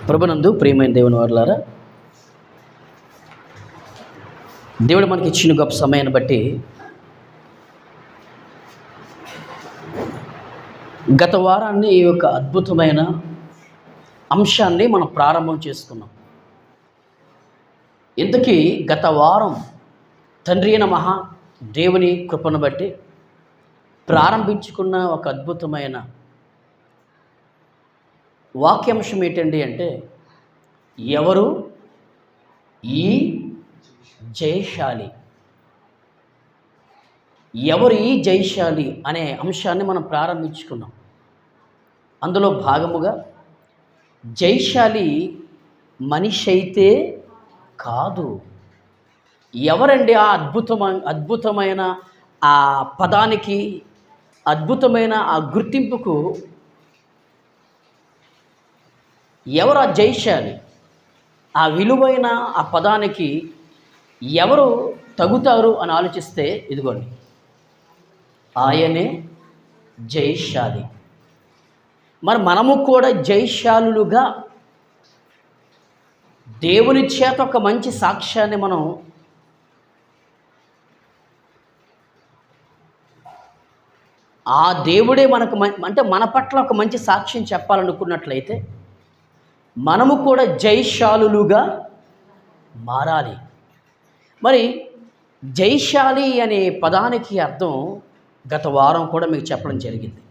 ప్రభునందు ప్రియమైన దేవుని వారలారా, దేవుడు మనకి ఇచ్చిన గొప్ప సమయాన్ని బట్టి గత వారాన్ని ఈ యొక్క అద్భుతమైన అంశాన్ని మనం ప్రారంభం చేసుకున్నాం. ఇంతకీ గత వారం తండ్రి అయిన మహా దేవుని కృపను బట్టి ప్రారంభించుకున్న ఒక అద్భుతమైన వాక్యాంశం ఏంటండి అంటే, ఎవరు ఈ జయశాలి, ఎవరు ఈ జయశాలి అనే అంశాన్ని మనం ప్రారంభించుకున్నాం. అందులో భాగముగా జయశాలి మనిషి అయితే కాదు. ఎవరండి ఆ అద్భుతమైన ఆ పదానికి, అద్భుతమైన ఆ గుర్తింపుకు ఎవరు ఆ జయశాలి? ఆ విలువైన ఆ పదానికి ఎవరు తగుతారు అని ఆలోచిస్తే, ఇదిగోండి, ఆయనే జయశాలి. మరి మనము కూడా జయశాలులుగా దేవుని చేత ఒక మంచి సాక్ష్యాన్ని మనం ఆ దేవుడే మనకు అంటే మన పట్ల ఒక మంచి సాక్ష్యం చెప్పాలనుకున్నట్లయితే మనము కూడా జయశాలులుగా మారాలి. మరి జయశాలి అనే పదానికి అర్థం గత వారం కూడా మీకు చెప్పడం జరిగింది.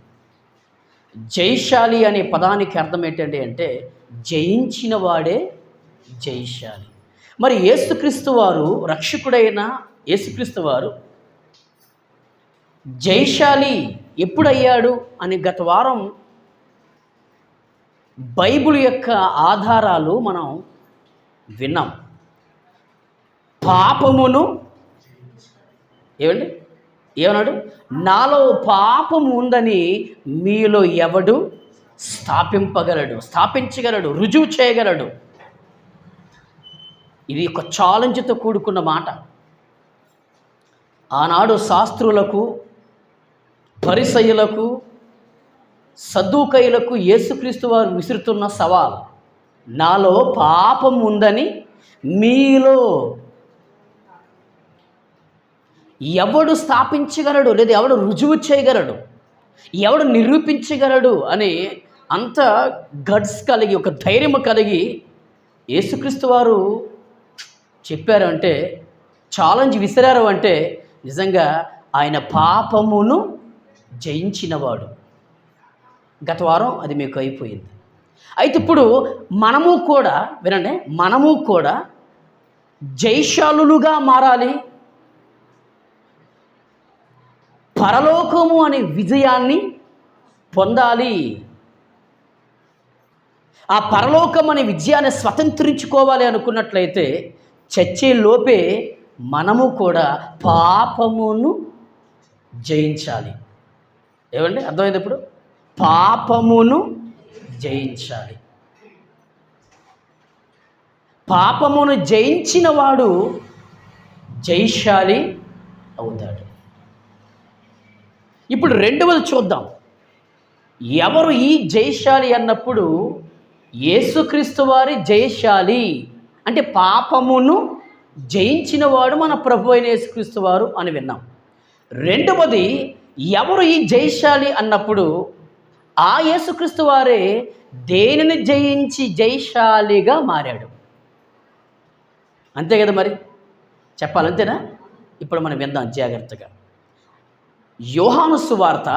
జయశాలి అనే పదానికి అర్థం ఏంటండి అంటే, జయించిన వాడే జయశాలి. మరి యేసుక్రీస్తు వారు, రక్షకుడైన యేసుక్రీస్తు వారు జయశాలి ఎప్పుడయ్యాడు అని గత వారం బైబిల్ యొక్క ఆధారాలు మనం విన్నాం. పాపమును ఏమన్నాడు? నాలో పాపము ఉందని మీలో ఎవడు స్థాపించగలడు, రుజువు చేయగలడు. ఇది ఒక ఛాలెంజ్తో కూడుకున్న మాట. ఆనాడు శాస్త్రులకు, పరిసయ్యులకు, సద్దూకయ్యులకు యేసుక్రీస్తు వారు విసురుతున్న సవాల్, నాలో పాపం ఉందని మీలో ఎవడు స్థాపించగలడు, లేదా ఎవడు రుజువు చేయగలడు, ఎవడు నిరూపించగలడు అని అంత గట్స్ కలిగి, ఒక ధైర్యం కలిగి యేసుక్రీస్తు వారు చెప్పారు అంటే, ఛాలెంజ్ విసిరారు అంటే, నిజంగా ఆయన పాపమును జయించినవాడు. గత వారం అది మీకు అయిపోయింది. అయితే ఇప్పుడు మనము కూడా వినండి, మనము కూడా జయశాలులుగా మారాలి. పరలోకము అనే విజయాన్ని పొందాలి. ఆ పరలోకం అనే విజయాన్ని స్వతంత్రించుకోవాలి అనుకున్నట్లయితే చచ్చే లోపే మనము కూడా పాపమును జయించాలి. ఏమండి, అర్థమైంది? ఇప్పుడు పాపమును జయించాలి. పాపమును జయించిన వాడు జయశాలి అవుతాడు. ఇప్పుడు రెండవది చూద్దాం. ఎవరు ఈ జయశాలి అన్నప్పుడు, యేసుక్రీస్తు వారి జయశాలి అంటే పాపమును జయించిన వాడు మన ప్రభు అయిన యేసుక్రీస్తు వారు అని విన్నాం. రెండవది, ఎవరు ఈ జయశాలి అన్నప్పుడు, ఆ యేసుక్రీస్తు వారే దేనిని జయించి జయశాలిగా మారాడు. అంతే కదా, మరి చెప్పాలంతేనా? ఇప్పుడు మనం విందాం జాగ్రత్తగా. యోహాను సువార్త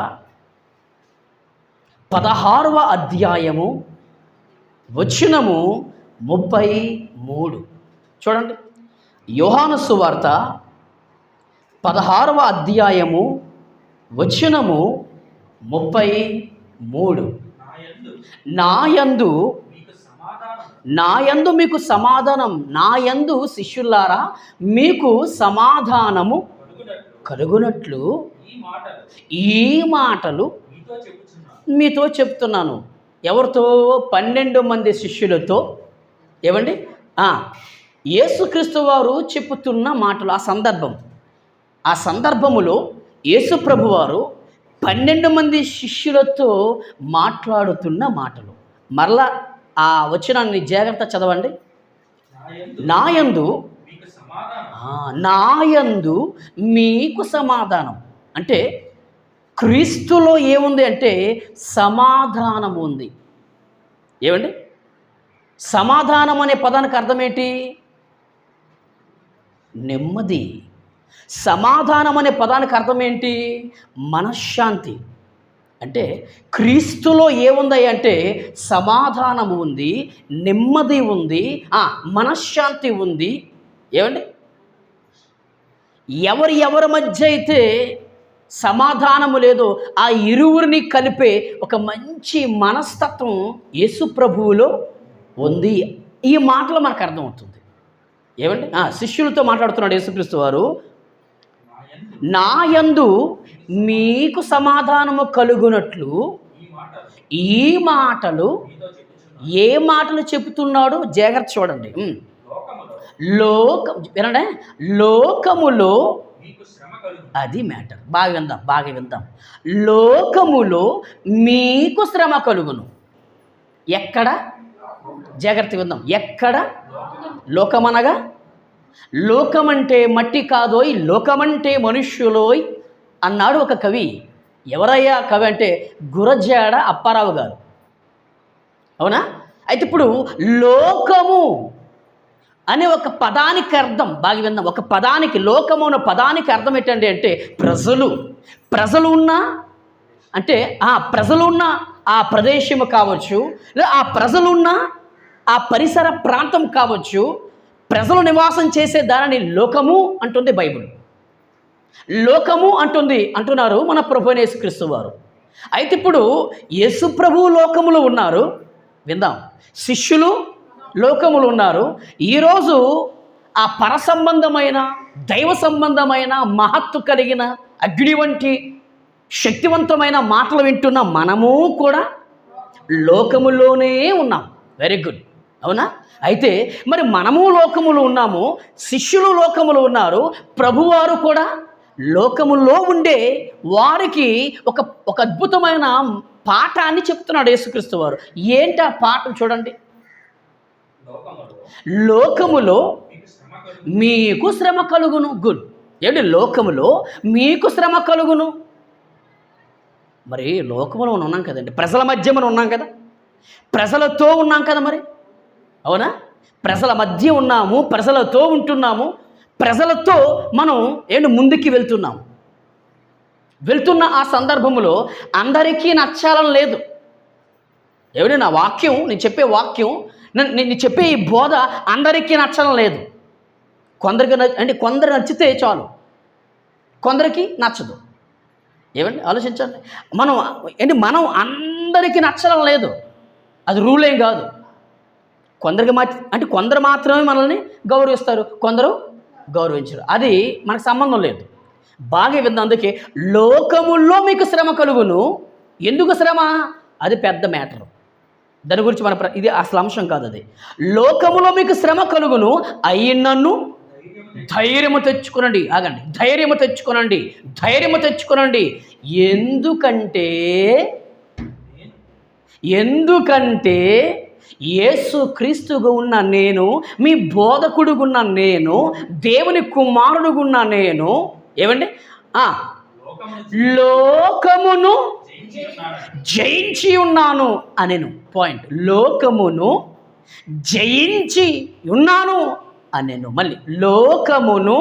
16వ అధ్యాయము వచనము 33 చూడండి. యోహాను సువార్త 16వ అధ్యాయము వచనము 33, నాయందు మీకు సమాధానం, నాయందు శిష్యులారా మీకు సమాధానము కలుగునట్లు ఈ మాటలు మీతో చెప్తున్నాను. ఎవరితో? 12 మంది శిష్యులతో. ఏమండి? యేసుక్రీస్తు వారు చెప్పుతున్న మాటలు. ఆ సందర్భములో యేసు ప్రభువారు 12 మంది శిష్యులతో మాట్లాడుతున్న మాటలు. మరలా ఆ వచనాన్ని జాగ్రత్త చదవండి. నాయందు నాయందు మీకు సమాధానం. అంటే క్రీస్తులో ఏముంది అంటే సమాధానం ఉంది. ఏమండి? సమాధానం అనే పదానికి అర్థం ఏంటి? నెమ్మది. సమాధానం అనే పదానికి అర్థం ఏంటి? మనశ్శాంతి. అంటే క్రీస్తులో ఏముంది అంటే సమాధానము ఉంది, నెమ్మది ఉంది, మనశ్శాంతి ఉంది. ఏమండి? ఎవరి మధ్య అయితే సమాధానము లేదో ఆ ఇరువురిని కలిపే ఒక మంచి మనస్తత్వం యేసు ప్రభువులో ఉంది. ఈ మాటలు మనకు అర్థమవుతుంది. ఏమండి? శిష్యులతో మాట్లాడుతున్నాడు యేసుక్రీస్తు వారు. నాయందు మీకు సమాధానము కలుగునట్లు ఈ మాటలు, ఏ మాటలు చెబుతున్నాడు జాగ్రత్త చూడండి. వినండి, లోకములో, అది మ్యాటర్. బాగా విందాం. లోకములో మీకు శ్రమ కలుగును. ఎక్కడ? జాగ్రత్త విందాం. ఎక్కడ? లోకమనగా లోకమంటే మట్టి కాదోయ్, లోకమంటే మనుష్యులోయ్ అన్నాడు ఒక కవి. ఎవరయ్యా కవి అంటే గురజాడ అప్పారావు గారు. అవునా? అయితే ఇప్పుడు లోకము అనే ఒక పదానికి అర్థం బాగా విందాం. ఒక పదానికి, లోకము అనే పదానికి అర్థం ఏంటండి అంటే ప్రజలు ఉన్నా అంటే ప్రజలున్న ఆ ప్రదేశము కావచ్చు, లేదా ఆ ప్రజలున్న ఆ పరిసర ప్రాంతం కావచ్చు, ప్రజలు నివాసం చేసే దానిని లోకము అంటుంది బైబిల్. లోకము అంటున్నారు మన ప్రభువైన యేసుక్రీస్తు వారు. అయితే ఇప్పుడు యేసు ప్రభువు లోకములో ఉన్నారు, విందాం. శిష్యులు లోకములు ఉన్నారు. ఈరోజు ఆ పరసంబంధమైన, దైవ సంబంధమైన, మహత్తు కలిగిన, అగ్ని వంటి శక్తివంతమైన మాటలు వింటున్న మనము కూడా లోకములోనే ఉన్నాం. Very good. అవునా? అయితే మరి మనము లోకములు ఉన్నాము, శిష్యులు లోకములు ఉన్నారు, ప్రభువారు కూడా లోకములో ఉండే వారికి ఒక అద్భుతమైన పాఠాన్ని చెప్తున్నాడు యేసుక్రీస్తు వారు. ఏంటి ఆ పాఠం చూడండి. లోకములో మీకు శ్రమ కలుగును. గుడ్. ఏంటి? లోకములో మీకు శ్రమ కలుగును. మరి లోకములో ఉన్నాం కదండి, ప్రజల మధ్య మనం ఉన్నాం కదా, ప్రజలతో ఉన్నాం కదా. మరి అవునా? ప్రజల మధ్య ఉన్నాము, ప్రజలతో ఉంటున్నాము, ప్రజలతో మనం ముందుకి వెళ్తున్న ఆ సందర్భంలో అందరికీ నచ్చాలని లేదు. నా వాక్యం, నేను చెప్పే వాక్యం, నేను చెప్పే ఈ బోధ అందరికీ నచ్చడం లేదు. కొందరు నచ్చితే చాలు, కొందరికి నచ్చదు. ఏమండి? ఆలోచించండి. మనం అందరికీ నచ్చడం లేదు, అది రూల్ ఏం కాదు. కొందరు మాత్రమే మనల్ని గౌరవిస్తారు, కొందరు గౌరవించరు. అది మనకు సంబంధం లేదు. బాగా విందాం. అందుకే లోకముల్లో మీకు శ్రమ కలుగును. ఎందుకు శ్రమ? అది పెద్ద మ్యాటర్. దాని గురించి ఇది అసలు అంశం కాదు. అది లోకములో మీకు శ్రమ కలుగును, అయినను ధైర్యము తెచ్చుకునండి. ఆగండి. ధైర్యము తెచ్చుకునండి. ఎందుకంటే యేసు క్రీస్తుగా ఉన్న నేను, మీ బోధకుడుగున్న నేను, దేవుని కుమారుడుగున్న నేను, ఏమండి? లోకమును జయించి ఉన్నాను అనేను. పాయింట్. లోకమును జయించి ఉన్నాను అనేను. మళ్ళీ లోకమును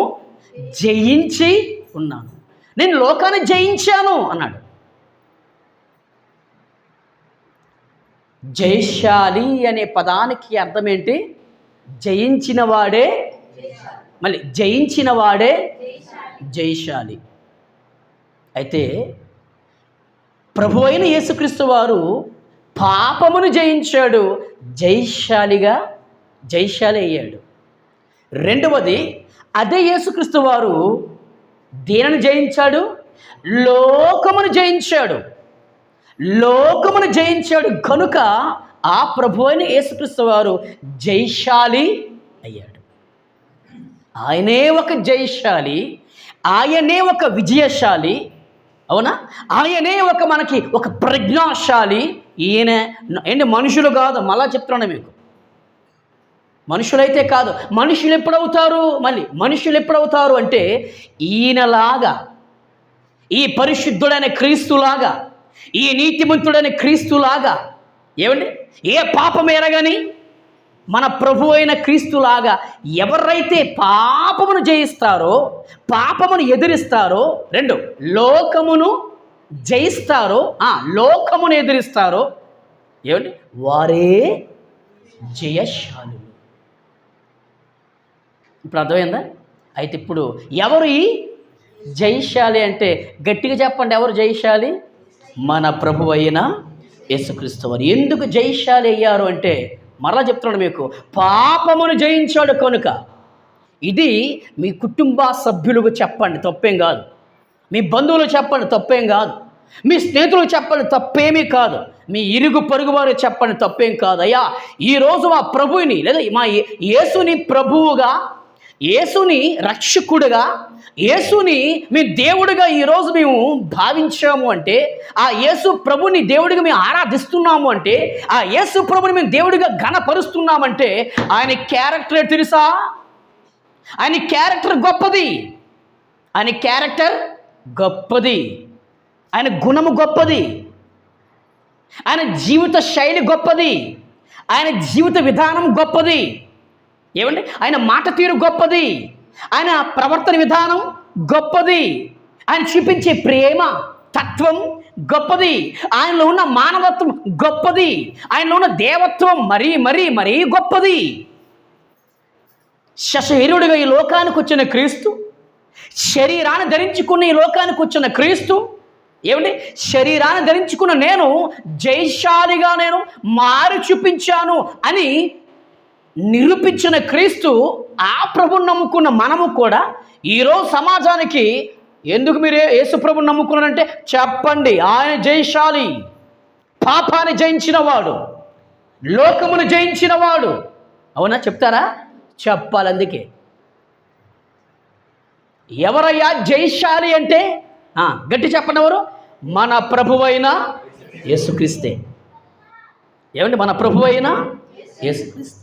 జయించి ఉన్నాను. నేను లోకాన్ని జయించాను అన్నాడు. జయశాలి అనే పదానికి అర్థం ఏంటి? జయించిన వాడే. మళ్ళీ జయించిన వాడే జయశాలి. అయితే ప్రభువైన యేసుక్రీస్తు వారు పాపమును జయించాడు, జయశాలి అయ్యాడు. రెండవది, అదే యేసుక్రీస్తు వారు దేనిని జయించాడు? లోకమును జయించాడు కనుక ఆ ప్రభువైన యేసుక్రీస్తు వారు జయశాలి అయ్యాడు. ఆయనే ఒక జయశాలి, ఆయనే ఒక విజయశాలి. అవునా? ఆయనే మనకి ఒక ప్రజ్ఞాశాలి, ఈయన ఏంటి మనుషులు కాదు, మళ్ళా చెప్తున్నాను మీకు, మనుషులైతే కాదు. మనుషులు ఎప్పుడవుతారు, మళ్ళీ మనుషులు ఎప్పుడవుతారు అంటే ఈయనలాగా, ఈ పరిశుద్ధుడైన క్రీస్తులాగా, ఈ నీతిమంతుడైన క్రీస్తులాగా, ఏమండి ఏ పాపం ఎరగని మన ప్రభు అయిన క్రీస్తులాగా ఎవరైతే పాపమును జయిస్తారో, పాపమును ఎదిరిస్తారో, రెండు లోకమును జయిస్తారో, లోకమును ఎదిరిస్తారో, ఏమండి వారే జయశాలులు. ఇప్పుడు అర్థమైందా? అయితే ఇప్పుడు ఎవరు ఈ జయశాలి అంటే గట్టిగా చెప్పండి, ఎవరు జయశాలి? మన ప్రభు అయిన యేసుక్రీస్తు వారు. ఎందుకు జయశాలి అయ్యారు అంటే మరలా చెప్తున్నాడు మీకు, పాపమును జయించాడు కనుక. ఇది మీ కుటుంబ సభ్యులకు చెప్పండి, తప్పేం కాదు. మీ బంధువులు చెప్పండి, తప్పేం కాదు. మీ స్నేహితులు చెప్పండి, తప్పేమీ కాదు. మీ ఇరుగు పొరుగు వారు చెప్పండి, తప్పేం కాదు. అయ్యా ఈరోజు మా ప్రభువుని లేదా మా యేసుని ప్రభువుగా, యేసుని రక్షకుడుగా, యేసుని మీ దేవుడిగా ఈరోజు మేము భావించాము అంటే, ఆ యేసు ప్రభుని దేవుడిగా మేము ఆరాధిస్తున్నాము అంటే, ఆ యేసు ప్రభుని మేము దేవుడిగా ఘనపరుస్తున్నామంటే ఆయన క్యారెక్టర్ తెలుసా? ఆయన క్యారెక్టర్ గొప్పది, ఆయన క్యారెక్టర్ గొప్పది, ఆయన గుణము గొప్పది, ఆయన జీవిత శైలి గొప్పది, ఆయన జీవిత విధానం గొప్పది, ఏమండి ఆయన మాట తీరు గొప్పది, ఆయన ప్రవర్తన విధానం గొప్పది, ఆయన చూపించే ప్రేమ తత్వం గొప్పది, ఆయనలో ఉన్న మానవత్వం గొప్పది, ఆయనలో ఉన్న దేవత్వం మరీ మరీ మరీ గొప్పది. శరీరుడిగా ఈ లోకానికి వచ్చిన క్రీస్తు, శరీరాన్ని ధరించుకున్న ఈ లోకానికి వచ్చిన క్రీస్తు, ఏమండి శరీరాన్ని ధరించుకున్న నేను జయశాలిగా నేను మారి చూపించాను అని నిరూపించిన క్రీస్తు, ఆ ప్రభుని నమ్ముకున్న మనము కూడా ఈరోజు సమాజానికి ఎందుకు మీరు యేసు ప్రభుని నమ్ముకున్నారంటే చెప్పండి, ఆయన జయశాలి, పాపాన్ని జయించిన వాడు, లోకమును జయించిన వాడు. అవునా? చెప్తారా? చెప్పాలి. అందుకే ఎవరయ్యా జయశాలి అంటే గట్టి చెప్పండి, ఎవరు? మన ప్రభువైన యేసుక్రీస్తే. ఏమండి మన ప్రభువైన యేసుక్రీస్తే.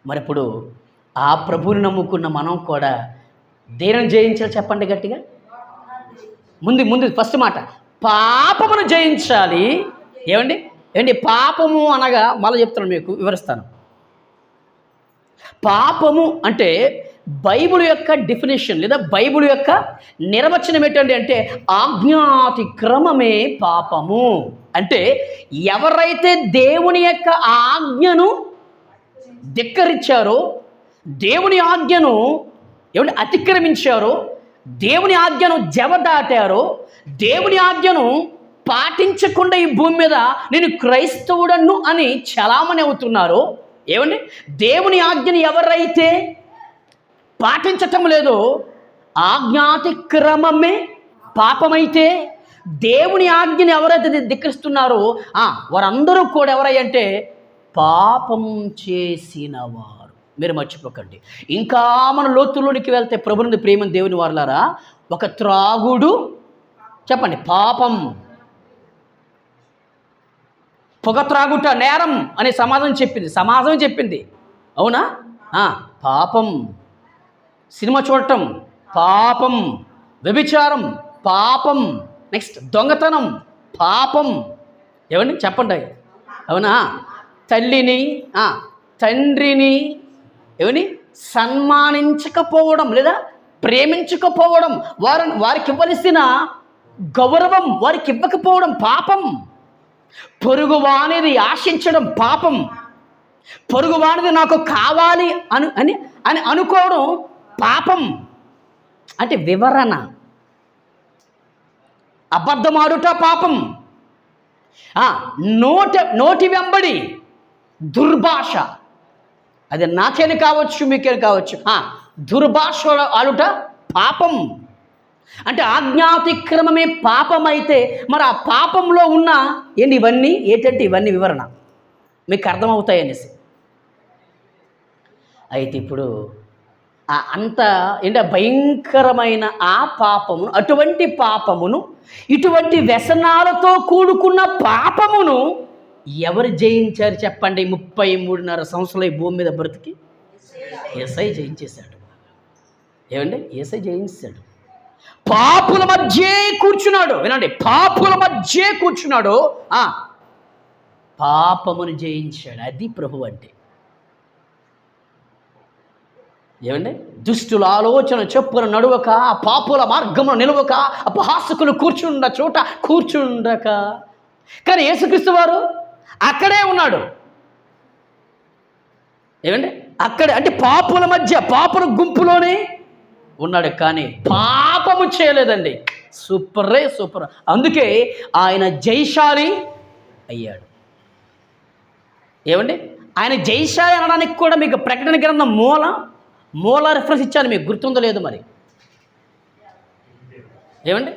మరి ఇప్పుడు ఆ ప్రభువుని నమ్ముకున్న మనం కూడా దేనిని జయించాలి చెప్పండి గట్టిగా. ముందు ఫస్ట్ మాట పాపమును జయించాలి. ఏమండి పాపము అనగా మళ్ళీ చెప్తాను, మీకు వివరిస్తాను. పాపము అంటే బైబిల్ యొక్క డెఫినేషన్ లేదా బైబిల్ యొక్క నిర్వచనం ఏంటండి అంటే ఆజ్ఞాతిక్రమమే పాపము. అంటే ఎవరైతే దేవుని యొక్క ఆజ్ఞను ధిక్కరించారో, దేవుని ఆజ్ఞను అతిక్రమించారో, దేవుని ఆజ్ఞను జవదాటారో, దేవుని ఆజ్ఞను పాటించకుండా ఈ భూమి మీద నేను క్రైస్తవుడను అని చలామణి అవుతున్నారో, దేవుని ఆజ్ఞను ఎవరైతే పాటించటం లేదో ఆజ్ఞాతిక్రమమే పాపమైతే, దేవుని ఆజ్ఞని ఎవరైతే ధిక్కరిస్తున్నారో వారందరూ కూడా ఎవరంటే పాపం చేసిన వారు. మీరు మర్చిపోకండి. ఇంకా మన లోతుల్లోనికి వెళ్తే ప్రభుని ప్రేమను దేవుని వారలారా, ఒక త్రాగుడు చెప్పండి పాపం, పొగ త్రాగుట నేరం అనే సమాజం చెప్పింది. అవునా? పాపం. సినిమా చూడటం పాపం, వ్యభిచారం పాపం, నెక్స్ట్ దొంగతనం పాపం. చెప్పండి. అవునా? తల్లిని తండ్రిని సన్మానించకపోవడం లేదా ప్రేమించకపోవడం, వారికి ఇవ్వవలసిన గౌరవం వారికి ఇవ్వకపోవడం పాపం. పొరుగువానిది ఆశించడం పాపం. పొరుగువానిది నాకు కావాలి అని అనుకోవడం పాపం. అంటే వివరణ. అబద్ధమాడుట పాపం. నోటి వెంబడి దుర్భాష, అది నాకేని కావచ్చు మీకేని కావచ్చు, దుర్భాష ఆడుట పాపం. అంటే ఆజ్ఞాతిక్రమమే పాపం అయితే మరి ఆ పాపంలో ఉన్న ఇవన్నీ ఏంటంటే ఇవన్నీ వివరణ మీకు అర్థమవుతాయి అనేసి. అయితే ఇప్పుడు అంత ఏంటి భయంకరమైన ఆ పాపమును, అటువంటి పాపమును, ఇటువంటి వ్యసనాలతో కూడుకున్న పాపమును ఎవరు జయించారు చెప్పండి? 33.5 సంవత్సరాలు ఈ భూమి మీద బ్రతికి యేసయ్య జయించేశాడు. ఏమండి? యేసయ్య జయించాడు. పాపుల మధ్య కూర్చున్నాడు. వినండి, పాపుల మధ్య కూర్చున్నాడు. పాపమును జయించాడు. అది ప్రభు అంటే. ఏమండి? దుష్టుల ఆలోచన చెప్పున నడువక, పాపుల మార్గమును నిలవక, అపహాసకులు కూర్చుండ చోట కూర్చుండక. కానీ యేసుక్రీస్తు వారు అక్కడే ఉన్నాడు. ఏమండి? అక్కడే అంటే పాపుల మధ్య, పాపుల గుంపులోనే ఉన్నాడు. కానీ పాపము చేయలేదండి. సూపరే సూపర్. అందుకే ఆయన జయశాలి అయ్యాడు. ఏమండి? ఆయన జయశాలి అనడానికి కూడా మీకు ప్రకటన గ్రంథం మూల రెఫరెన్స్ ఇచ్చాను. మీకు గుర్తుందో లేదు మరి. ఏమండి?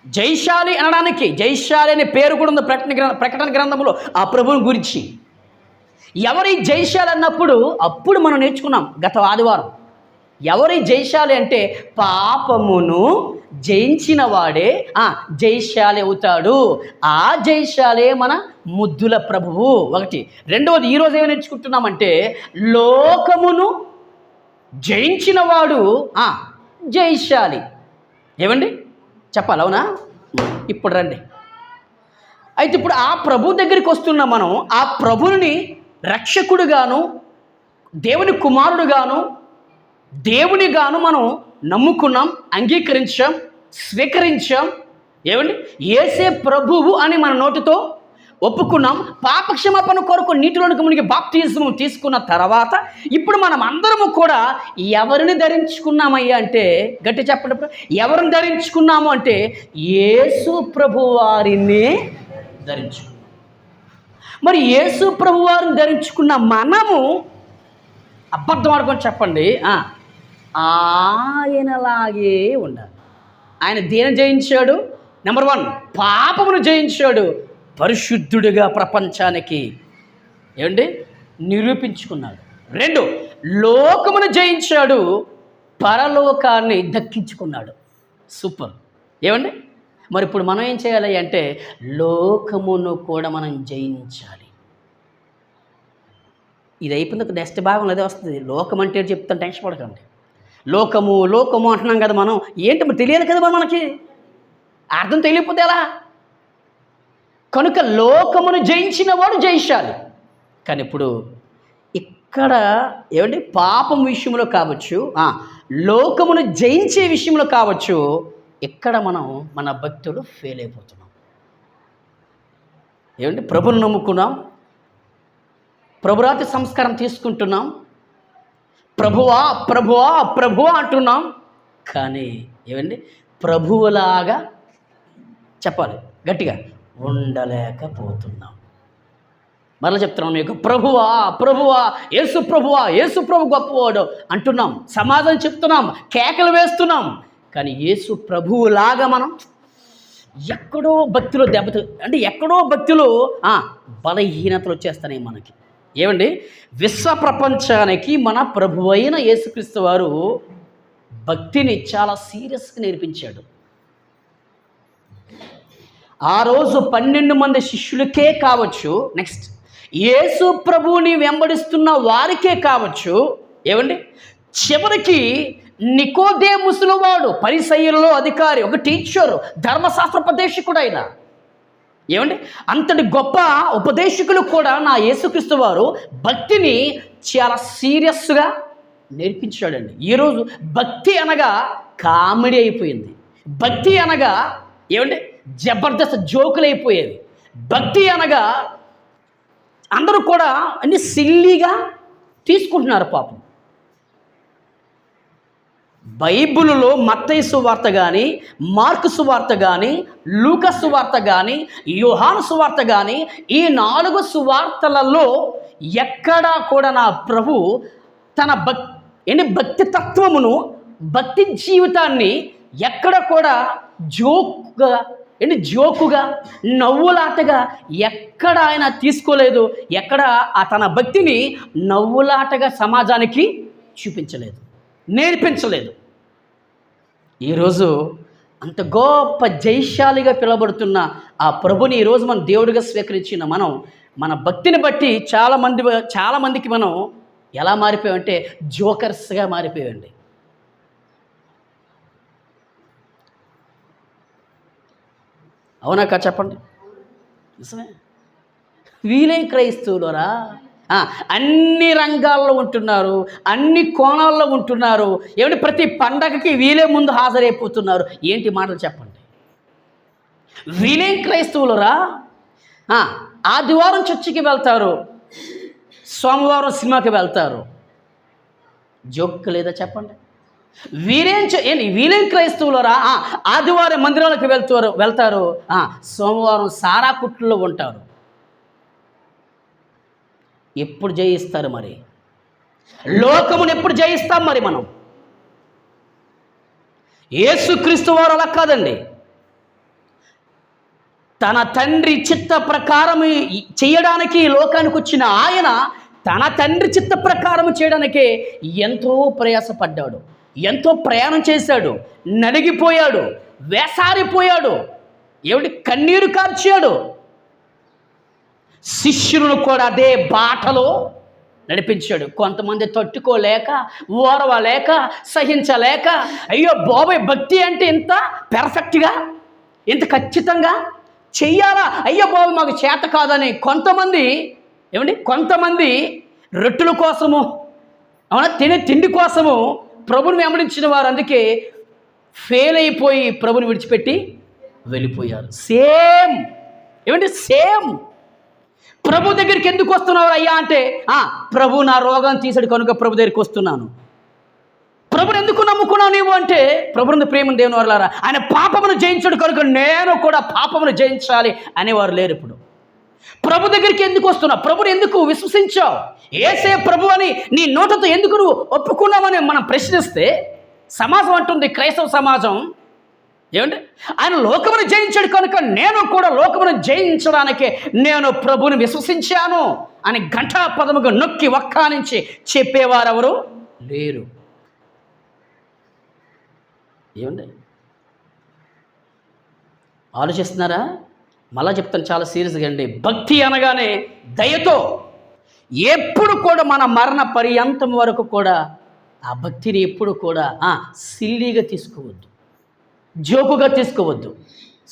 జయశాలి అనడానికి, జయశాలి అనే పేరు కూడా ఉంది ప్రకటన గ్రంథంలో ఆ ప్రభువుని గురించి. ఎవరి జయశాలి అన్నప్పుడు అప్పుడు మనం నేర్చుకున్నాం గత ఆదివారం. ఎవరి జయశాలి అంటే పాపమును జయించిన వాడే జయశాలి అవుతాడు. ఆ జయశాలే మన ముద్దుల ప్రభువు. ఒకటి. రెండవది, ఈరోజు ఏమి నేర్చుకుంటున్నామంటే లోకమును జయించిన వాడు జయశాలి. ఏమండి? చెప్పాలి, అవునా? ఇప్పుడు రండి. అయితే ఇప్పుడు ఆ ప్రభు దగ్గరికి వస్తున్నాం మనం. ఆ ప్రభుని రక్షకుడుగాను, దేవుని కుమారుడుగాను, దేవునిగాను మనం నమ్ముకున్నాం, అంగీకరించాం, స్వీకరించాం. ఏమండి? యేసే ప్రభువు అని మన నోటితో ఒప్పుకున్నాం. పాపక్షమాపణ కొరకు నీటిలోనికి మునిగి బాప్తిజం తీసుకున్న తర్వాత ఇప్పుడు మనం అందరము కూడా ఎవరిని ధరించుకున్నామయ్యా అంటే, గట్టి చెప్పండి, ఎవరిని ధరించుకున్నాము అంటే యేసు ప్రభు వారిని ధరించుకున్నాం. మరి యేసు ప్రభు వారిని ధరించుకున్న మనము అబద్ధం ఆడుకొని చెప్పండి, ఆయనలాగే ఉండాలి. ఆయన దేని జయించాడు? నెంబర్ 1, పాపమును జయించాడు. పరిశుద్ధుడిగా ప్రపంచానికి ఏమండి నిరూపించుకున్నాడు. 2, లోకమును జయించాడు, పరలోకాన్ని దక్కించుకున్నాడు. సూపర్. ఏమండి? మరి ఇప్పుడు మనం ఏం చేయాలి అంటే లోకమును కూడా మనం జయించాలి. ఇది అయిపోయింది. నెక్స్ట్ భాగంలో అదే వస్తుంది. లోకం అంటే చెప్తాను, టెన్షన్ పడకండి. లోకము అంటున్నాం కదా మనం. ఏంటి మరి తెలియదు కదా మరి మనకి, అర్థం తెలియకపోతే ఎలా? కనుక లోకమును జయించిన వాడు జయించాలి. కానీ ఇప్పుడు ఇక్కడ ఏమండి పాపం విషయంలో కావచ్చు, లోకమును జయించే విషయంలో కావచ్చు, ఇక్కడ మనం మన భక్తులు ఫెయిల్ అయిపోతున్నాం. ఏమండి? ప్రభువును నమ్ముకున్నాం, ప్రభురాతి సంస్కారం తీసుకుంటున్నాం, ప్రభువా ప్రభువా ప్రభువా అంటున్నాం. కానీ ఏమండి ప్రభువులాగా చెప్పాలి గట్టిగా ఉండలేకపోతున్నాం. మరలా చెప్తున్నాం మీకు, ప్రభువా ప్రభువా యేసు ప్రభువా యేసు ప్రభు గొప్పవాడు అంటున్నాం, సమాధానం చెప్తున్నాం, కేకలు వేస్తున్నాం. కానీ యేసు ప్రభువులాగా మనం ఎక్కడో భక్తిలో అంటే ఎక్కడో భక్తిలో బలహీనతలు వచ్చేస్తున్నాయి మనకి. ఏమండి? విశ్వ ప్రపంచానికి మన ప్రభు అయిన యేసుక్రీస్తు వారు భక్తిని చాలా సీరియస్గా నేర్పించాడు. ఆ రోజు 12 మంది శిష్యులకే కావచ్చు, నెక్స్ట్ యేసు ప్రభువుని వెంబడిస్తున్న వారికే కావచ్చు, ఏమండి చివరికి నికోదేముసుల వాడు, పరిసయ్యులలో అధికారి, ఒక టీచరు, ధర్మశాస్త్రోపదేశకుడు ఆయన, ఏమండి అంతటి గొప్ప ఉపదేశకులు కూడా నా యేసుక్రీస్తు వారు భక్తిని చాలా సీరియస్గా నేర్పించాడండి. ఈరోజు భక్తి అనగా కామెడీ అయిపోయింది. భక్తి అనగా ఏమండి జబర్దస్త్ జోకులు అయిపోయేది. భక్తి అనగా అందరూ కూడా అన్ని సిల్లీగా తీసుకుంటున్నారు పాపం. బైబిలులో మత్తయి సువార్త కానీ, మార్కు సువార్త కానీ, లూకా సువార్త కానీ, యోహాను సువార్త కానీ, ఈ 4 సువార్తలలో ఎక్కడా కూడా నా ప్రభు తన భక్తి తత్వమును, భక్తి జీవితాన్ని ఎక్కడ కూడా జోకుగా నవ్వులాటగా ఎక్కడ ఆయన తీసుకోలేదు. ఎక్కడ తన భక్తిని నవ్వులాటగా సమాజానికి చూపించలేదు. నేర్పించలేదు. ఈరోజు అంత గొప్ప జైశాలిగా పిలువబడుతున్న ఆ ప్రభుని ఈరోజు మనం దేవుడిగా స్వీకరించిన మనం మన భక్తిని బట్టి చాలామందికి మనం ఎలా మారిపోయామంటే జోకర్స్గా మారిపోయామండి. అవునాక చెప్పండి, నిజమే. వీలే క్రైస్తవులరా, అన్ని రంగాల్లో ఉంటున్నారు, అన్ని కోణాల్లో ఉంటున్నారు. ఏమిటి ప్రతి పండగకి వీలే ముందు హాజరైపోతున్నారు. ఏంటి మాటలు చెప్పండి? వీలే క్రైస్తవులరా, ఆదివారం చర్చికి వెళ్తారు, సోమవారం సినిమాకి వెళ్తారు. జోక్ లేదా చెప్పండి? వీలేం క్రైస్తవులరా, ఆదివారం మందిరాలకు వెళ్తారు, సోమవారం సారా కుట్లలో ఉంటారు. ఎప్పుడు జయిస్తారు మరి? లోకమును ఎప్పుడు జయిస్తాం మరి మనం? యేసుక్రీస్తు వారు అలా కాదండి. తన తండ్రి చిత్త ప్రకారం చేయడానికి లోకానికి వచ్చిన ఆయన తన తండ్రి చిత్త ప్రకారం చేయడానికే ఎంతో ప్రయాసపడ్డాడు, ఎంతో ప్రయాణం చేశాడు, నలిగిపోయాడు, వేసారిపోయాడు, కన్నీరు కార్చాడు. శిష్యులను కూడా అదే బాటలో నడిపించాడు. కొంతమంది తట్టుకోలేక, ఓర్వలేక, సహించలేక, అయ్యో బాబాయ్ భక్తి అంటే ఇంత పెర్ఫెక్ట్గా, ఇంత ఖచ్చితంగా చెయ్యాలా, అయ్యో బాబు మాకు చేత కాదని కొంతమంది రొట్టెల కోసము, తినే తిండి కోసము ప్రభుని వెంబడించిన వారు అందుకే ఫెయిల్ అయిపోయి ప్రభుని విడిచిపెట్టి వెళ్ళిపోయారు. సేమ్ ప్రభు దగ్గరికి ఎందుకు వస్తున్నావు అయ్యా అంటే, ప్రభు నా రోగం తీసాడు కనుక ప్రభు దగ్గరికి వస్తున్నాను. ప్రభుని ఎందుకు నమ్ముకున్నావు నీవు అంటే, ప్రభుని ప్రేమ దేవుని వారలారా, ఆయన పాపమును జయించాడు కనుక నేను కూడా పాపమును జయించాలి అనేవారు లేరు ఇప్పుడు. ప్రభు దగ్గరికి ఎందుకు వస్తున్నావు? ప్రభుని ఎందుకు విశ్వసించావు? యేసే ప్రభు అని నీ నోటితో ఎందుకు నువ్వు ఒప్పుకున్నావని మనం ప్రశ్నిస్తే సమాజం అంటుంది, క్రైస్తవ సమాజం, ఆయన లోకమును జయించాడు కనుక నేను కూడా లోకమును జయించడానికే నేను ప్రభుని విశ్వసించాను అని ఘంటాపదముగా నొక్కి వక్కానించి చెప్పేవారెవరు లేరు. ఆలోచిస్తున్నారా? మళ్ళా చెప్తాను చాలా సీరియస్గా అండి. భక్తి అనగానే దయతో ఎప్పుడు కూడా మన మరణ పర్యంతం వరకు కూడా ఆ భక్తిని ఎప్పుడు కూడా సిల్లీగా తీసుకోవద్దు, జోకుగా తీసుకోవద్దు,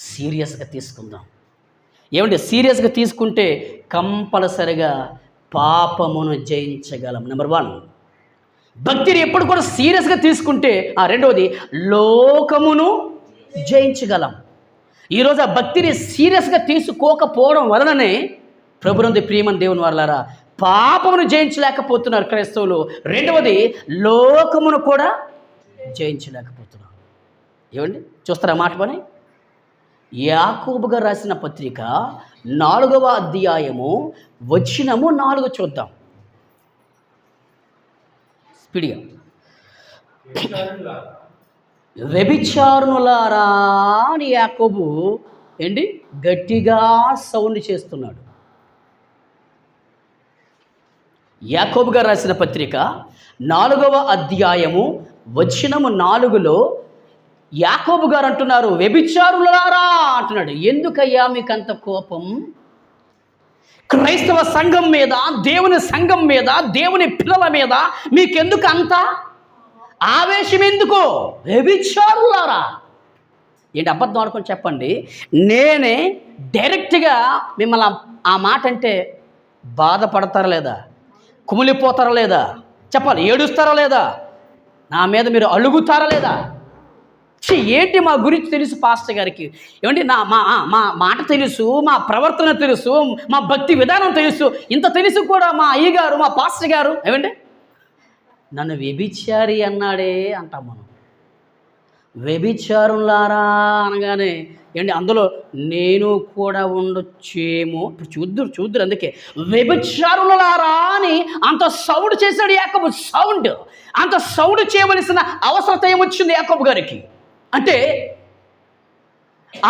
సీరియస్గా తీసుకుందాం. సీరియస్గా తీసుకుంటే కంపల్సరిగా పాపమును జయించగలం. నెంబర్ 1 భక్తిని ఎప్పుడు కూడా సీరియస్గా తీసుకుంటే, రెండవది లోకమును జయించగలం. ఈరోజు ఆ భక్తిని సీరియస్గా తీసుకోకపోవడం వలననే ప్రభునందు ప్రియమైన దేవుని వారలారా పాపమును జయించలేకపోతున్నారు క్రైస్తవులు. రెండవది లోకమును కూడా జయించలేకపోతున్నారు. చూస్తారా మాట పని? యాకోబు గారు రాసిన పత్రిక 4వ అధ్యాయము వచనము 4 చూద్దాం స్పీడ్గా. వ్యభిచారునులారా అని యాకోబు గట్టిగా సౌండ్ చేస్తున్నాడు. యాకోబు గారు రాసిన పత్రిక 4వ అధ్యాయము వచనము 4లో యాకోబు గారు అంటున్నారు, వ్యభిచారులారా అంటున్నాడు. ఎందుకయ్యా మీకు అంత కోపం? క్రైస్తవ సంఘం మీద, దేవుని సంఘం మీద, దేవుని పిల్లల మీద మీకెందుకు అంత ఆవేశం? ఎందుకు? వ్యభిచారులారా. అబద్ధం ఆడుకొని చెప్పండి. నేనే డైరెక్ట్గా మిమ్మల్ని ఆ మాట అంటే బాధపడతారా లేదా? కుమిలిపోతారా లేదా? చెప్పాలి. ఏడుస్తారా లేదా? నా మీద మీరు అలుగుతారా లేదా? ఏంటి మా గురించి తెలుసు పాస్టర్ గారికి, మా మాట తెలుసు, మా ప్రవర్తన తెలుసు, మా భక్తి విధానం తెలుసు, ఇంత తెలుసు కూడా మా అయ్యగారు, మా పాస్టర్ గారు నన్ను వ్యభిచారి అన్నాడే అంటాం మనం. వ్యభిచారులారా అనగానే అందులో నేను కూడా ఉండొచ్చేమో. ఇప్పుడు చూద్దరు అందుకే వ్యభిచారులారా అని అంత సౌండ్ చేశాడు యాకోబు. అంత సౌండ్ చేయవలసిన అవసరత ఏమొచ్చింది యాకోబు గారికి అంటే,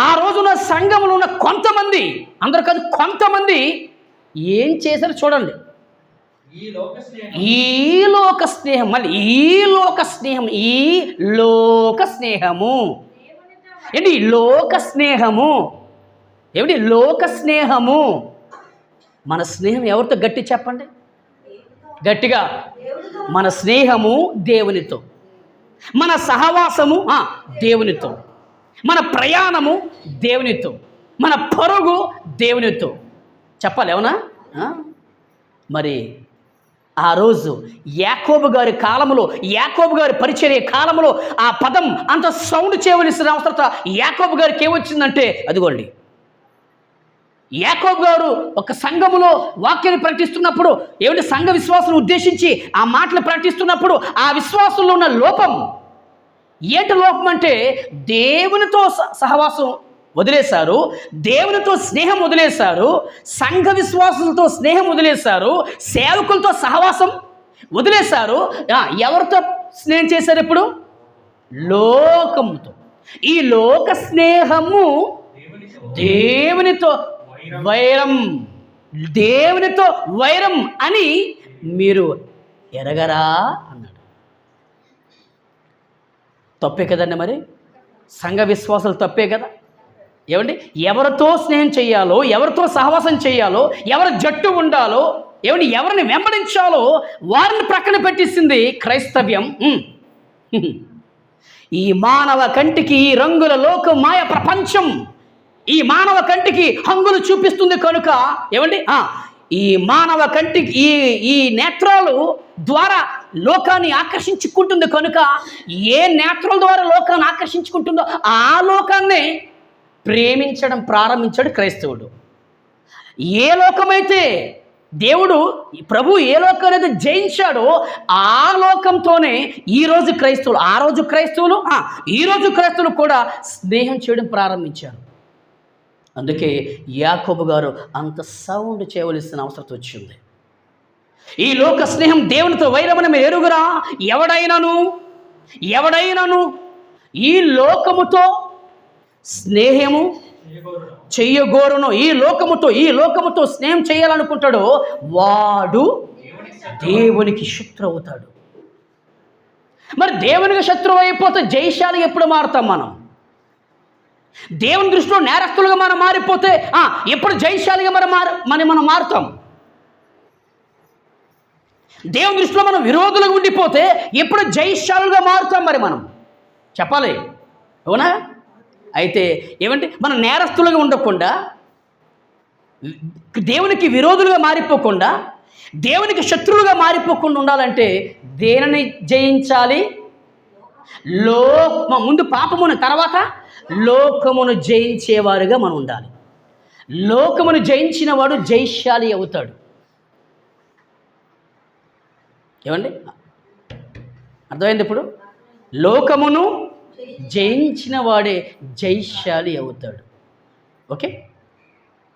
ఆ రోజున సంఘంలో ఉన్న కొంతమంది, అందరూ కాదు కొంతమంది ఏం చేశారు చూడండి. ఈ లోక స్నేహం, మళ్ళీ ఈ లోక స్నేహం, ఈ లోక స్నేహము ఏంటి? లోక స్నేహము ఏమిటి? లోక స్నేహము. మన స్నేహం ఎవరితో? గట్టి చెప్పండి గట్టిగా. మన స్నేహము దేవునితో, మన సహవాసము దేవునితో, మన ప్రయాణము దేవునితో, మన పరుగు దేవునితో. చెప్పాలి అవునా? మరి ఆ రోజు యాకోబు గారి కాలంలో, యాకోబు గారి పరిచర్య కాలంలో ఆ పదం అంత సౌండ్ చేయవలసిన అవసరత యాకోబు గారికి ఏమొచ్చిందంటే, అదిగోండి యాకోబు గారు ఒక సంఘములో వాక్యాన్ని ప్రకటిస్తున్నప్పుడు ఏమిటి? సంఘ విశ్వాసం ఉద్దేశించి ఆ మాటలు ప్రకటిస్తున్నప్పుడు ఆ విశ్వాసంలో ఉన్న లోపం ఏంటి? లోపం అంటే దేవునితో సహవాసం వదిలేశారు, దేవునితో స్నేహం వదిలేశారు, సంఘ విశ్వాసులతో స్నేహం వదిలేశారు, సేవకులతో సహవాసం వదిలేశారు. ఎవరితో స్నేహం చేశారు ఇప్పుడు? లోకముతో. ఈ లోక స్నేహము దేవునితో వైరం, దేవునితో వైరం అని మీరు ఎరగరా అన్నాడు. తప్పే కదండి మరి, సంఘ విశ్వాసాలు తప్పే కదా. ఏమండి? ఎవరితో స్నేహం చేయాలో, ఎవరితో సహవాసం చేయాలో, ఎవరి జట్టు ఉండాలో, ఏమండి ఎవరిని వెంబడించాలో వారిని ప్రక్కన పెట్టిస్తుంది క్రైస్తవ్యం. ఈ మానవ కంటికి ఈ రంగుల లోకం మాయ ప్రపంచం ఈ మానవ కంటికి హంగులు చూపిస్తుంది కనుక, ఏమండి ఈ మానవ కంటికి ఈ నేత్రాలు ద్వారా లోకాన్ని ఆకర్షించుకుంటుంది కనుక, ఏ నేత్రాల ద్వారా లోకాన్ని ఆకర్షించుకుంటుందో ఆ లోకాన్ని ప్రేమించడం ప్రారంభించాడు క్రైస్తవుడు. ఏ లోకమైతే దేవుడు ప్రభు ఏ లోకాన్ని జయించాడో ఆ లోకంతోనే ఈరోజు క్రైస్తవులు, ఆ రోజు క్రైస్తవులు, ఈరోజు క్రైస్తవులు కూడా స్నేహం చేయడం ప్రారంభించారు. అందుకే యాకోబు గారు అంత సౌండ్ చేయవలసిన అవసరం వచ్చింది. ఈ లోక స్నేహం దేవునితో వైరమని మీరు ఎరుగురా? ఎవడైనాను ఈ లోకముతో స్నేహము చెయ్యగోరును, ఈ లోకముతో స్నేహం చేయాలనుకుంటాడో వాడు దేవునికి శత్రువు అవుతాడు. మరి దేవునికి శత్రువు అయిపోతే జయశాలి ఎప్పుడు మారుతాం మనం? దేవుని దృష్టిలో నేరస్తులుగా మనం మారిపోతే ఎప్పుడు జయశాలిగా మనం మారుతాం? దేవుని దృష్టిలో మనం విరోధులుగా ఉండిపోతే ఎప్పుడు జయశాలుగా మారుతాం మరి మనం? చెప్పాలి అవునా? అయితే ఏమంటే మనం నేరస్తులుగా ఉండకుండా, దేవునికి విరోధులుగా మారిపోకుండా, దేవునికి శత్రువులుగా మారిపోకుండా ఉండాలంటే దేనిని జయించాలి? ముందు పాపమును, తర్వాత లోకమును జయించేవారుగా మనం ఉండాలి. లోకమును జయించిన వాడు జయశాలి అవుతాడు. ఏమండి అర్థమైంది? ఇప్పుడు లోకమును జయించిన వాడే జయశాలి అవుతాడు. ఓకే.